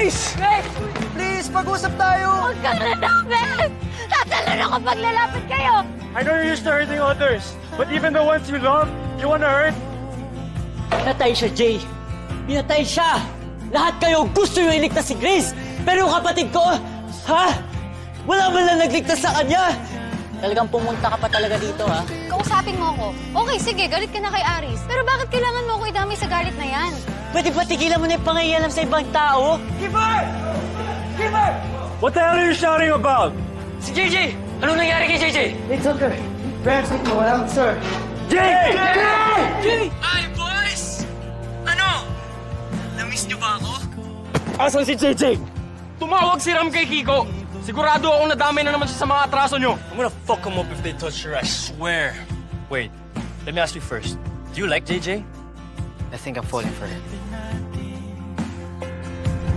Grace! Grace! Please, pag-usap tayo! Huwag kang lalapit! Tatalon ako pag lalapit kayo! I know you're used to hurting others, but even the ones you love, you wanna hurt? Pinatay siya, Jay. Pinatay siya. Lahat kayo gusto nyo iligtas si Grace. Pero yung kapatid ko, ha? Wala man lang nagligtas sa kanya. Talagang pumunta ka pa talaga dito, ha? Kausapin mo ako. Okay, sige, galit ka na kay Aris. Pero bakit kailangan mo ako idamay sa galit na yan? Pwede ba tigilan mo na yung pangayalam sa ibang tao? Giver! Giver! What the hell are you shouting about? Si JJ! Anong nangyari kay JJ? It's okay. Rams, wala, sir. Jay! Jay! Ay, boys! Ano? Na-miss niyo ba ako? Asan si JJ? Tumawag si Ram kay Kiko. Sigurado akong nadamay na naman siya sa mga atraso nyo. I'm gonna fuck them up if they touch her, I swear. Wait, let me ask you first. Do you like JJ? I think I'm falling for her.